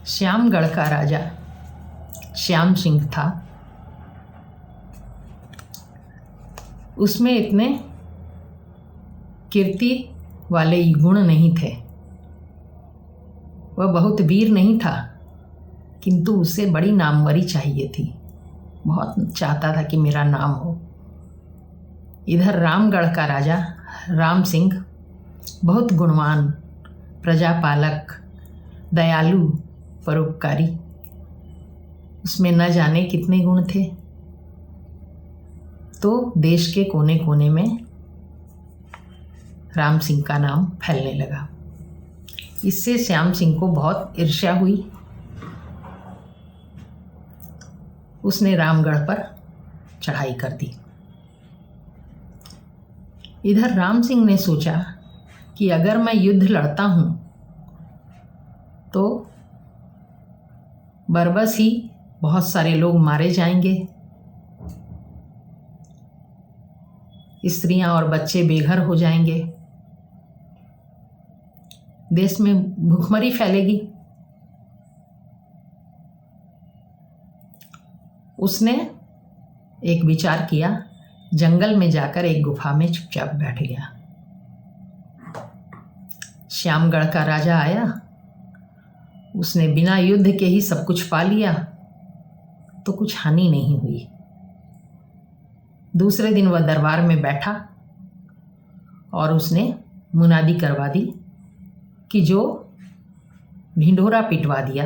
श्यामगढ़ का राजा श्याम सिंह था। उसमें इतने कीर्ति वाले गुण नहीं थे। वह बहुत वीर नहीं था, किंतु उसे बड़ी नामवरी चाहिए थी। बहुत चाहता था कि मेरा नाम हो। इधर रामगढ़ का राजा राम सिंह बहुत गुणवान, प्रजापालक, दयालु, परोपकारी। उसमें न जाने कितने गुण थे। तो देश के कोने कोने में राम सिंह का नाम फैलने लगा। इससे श्याम सिंह को बहुत ईर्ष्या हुई। उसने रामगढ़ पर चढ़ाई कर दी। इधर राम सिंह ने सोचा कि अगर मैं युद्ध लड़ता हूँ तो बरबस ही बहुत सारे लोग मारे जाएंगे, स्त्रियां और बच्चे बेघर हो जाएंगे, देश में भूखमरी फैलेगी। उसने एक विचार किया, जंगल में जाकर एक गुफा में चुपचाप बैठ गया। श्यामगढ़ का राजा आया, उसने बिना युद्ध के ही सब कुछ पा लिया, तो कुछ हानि नहीं हुई। दूसरे दिन वह दरबार में बैठा और उसने मुनादी करवा दी कि जो ढिंढोरा पिटवा दिया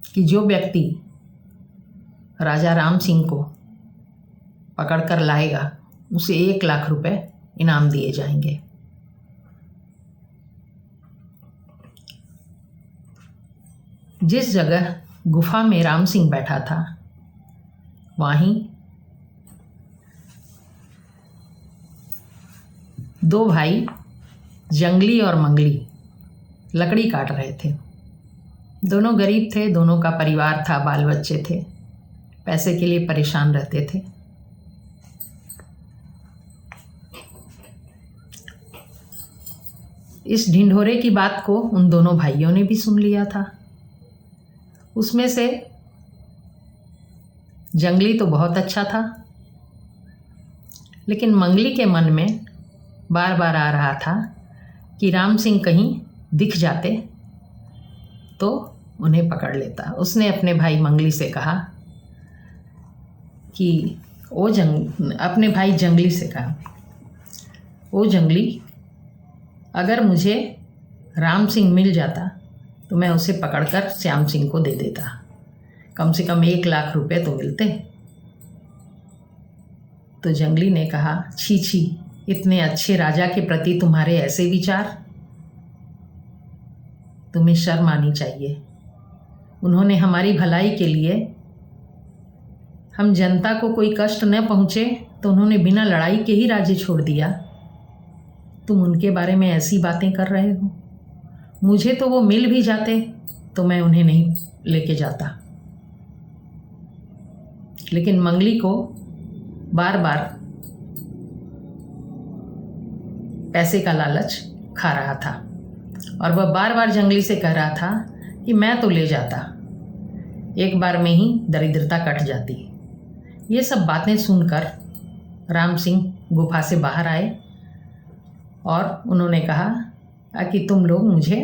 कि जो व्यक्ति राजा राम सिंह को पकड़ कर लाएगा उसे 1 लाख रुपए इनाम दिए जाएंगे। जिस जगह गुफा में राम सिंह बैठा था वहीं 2 भाई जंगली और मंगली लकड़ी काट रहे थे। दोनों गरीब थे, दोनों का परिवार था, बाल बच्चे थे, पैसे के लिए परेशान रहते थे। इस ढिंढोरे की बात को उन दोनों भाइयों ने भी सुन लिया था। उसमें से जंगली तो बहुत अच्छा था, लेकिन मंगली के मन में बार बार आ रहा था कि राम सिंह कहीं दिख जाते तो उन्हें पकड़ लेता। उसने अपने भाई मंगली से कहा कि अपने भाई जंगली से कहा, ओ जंगली, अगर मुझे राम सिंह मिल जाता तो मैं उसे पकड़कर श्याम सिंह को दे देता, कम से कम 1 लाख रुपए तो मिलते। तो जंगली ने कहा, छी छी, इतने अच्छे राजा के प्रति तुम्हारे ऐसे विचार, तुम्हें शर्म आनी चाहिए। उन्होंने हमारी भलाई के लिए, हम जनता को कोई कष्ट न पहुँचे तो उन्होंने बिना लड़ाई के ही राज्य छोड़ दिया। तुम उनके बारे में ऐसी बातें कर रहे हो। मुझे तो वो मिल भी जाते तो मैं उन्हें नहीं लेके जाता। लेकिन मंगली को बार बार पैसे का लालच खा रहा था और वह बार बार जंगली से कह रहा था कि मैं तो ले जाता, एक बार में ही दरिद्रता कट जाती। ये सब बातें सुनकर राम सिंह गुफा से बाहर आए और उन्होंने कहा कि तुम लोग मुझे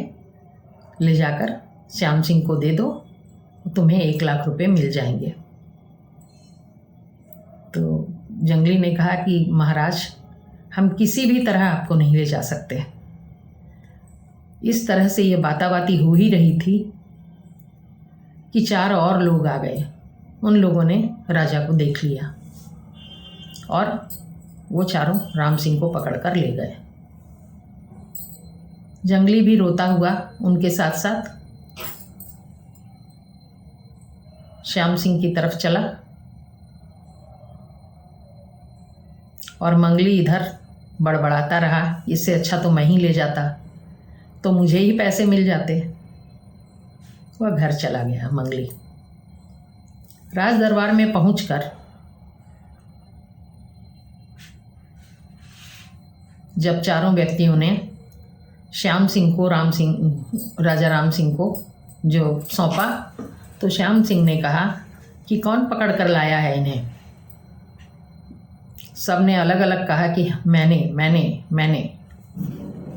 ले जाकर श्याम सिंह को दे दो, तुम्हें 1 लाख रुपए मिल जाएंगे। तो जंगली ने कहा कि महाराज, हम किसी भी तरह आपको नहीं ले जा सकते। इस तरह से ये बाताबाती हो ही रही थी कि 4 और लोग आ गए। उन लोगों ने राजा को देख लिया और वो चारों राम सिंह को पकड़कर ले गए। जंगली भी रोता हुआ उनके साथ साथ श्याम सिंह की तरफ चला और मंगली इधर बड़बड़ाता रहा, इससे अच्छा तो मैं ही ले जाता, तो मुझे ही पैसे मिल जाते। वह घर चला गया मंगली। राज दरबार में पहुंचकर जब चारों व्यक्तियों ने श्याम सिंह को राजा राम सिंह को जो सौंपा तो श्याम सिंह ने कहा कि कौन पकड़ कर लाया है इन्हें। सब ने अलग अलग कहा कि मैंने मैंने मैंने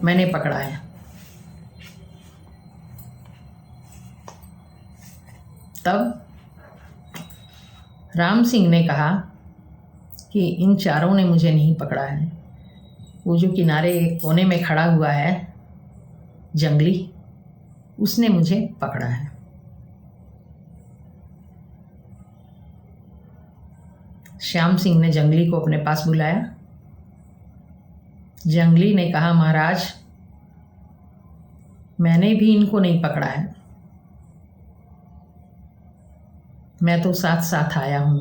मैंने पकड़ा है। तब राम सिंह ने कहा कि इन चारों ने मुझे नहीं पकड़ा है, वो जो किनारे कोने में खड़ा हुआ है जंगली, उसने मुझे पकड़ा है। श्याम सिंह ने जंगली को अपने पास बुलाया। जंगली ने कहा, महाराज मैंने भी इनको नहीं पकड़ा है, मैं तो साथ साथ आया हूं।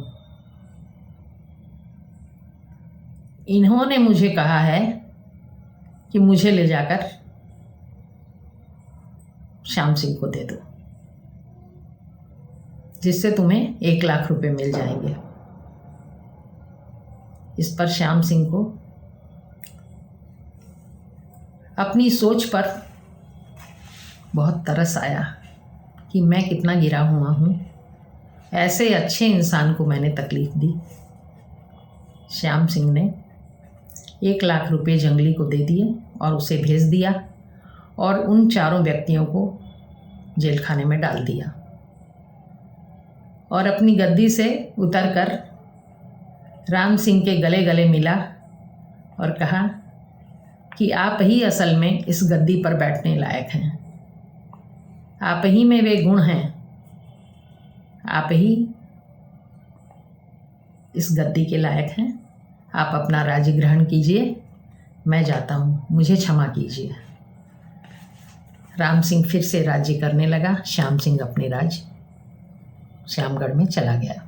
इन्होंने मुझे कहा है कि मुझे ले जाकर श्याम सिंह को दे दो, जिससे तुम्हें 1 लाख रुपए मिल जाएंगे। इस पर श्याम सिंह को अपनी सोच पर बहुत तरस आया कि मैं कितना गिरा हुआ हूँ, ऐसे अच्छे इंसान को मैंने तकलीफ दी। श्याम सिंह ने 1 लाख रुपए जंगली को दे दिए और उसे भेज दिया और उन चारों व्यक्तियों को जेल खाने में डाल दिया और अपनी गद्दी से उतरकर राम सिंह के गले गले मिला और कहा कि आप ही असल में इस गद्दी पर बैठने लायक हैं, आप ही में वे गुण हैं, आप ही इस गद्दी के लायक हैं। आप अपना राज्य ग्रहण कीजिए, मैं जाता हूँ, मुझे क्षमा कीजिए। राम सिंह फिर से राज्य करने लगा। श्याम सिंह अपने राज्य श्यामगढ़ में चला गया।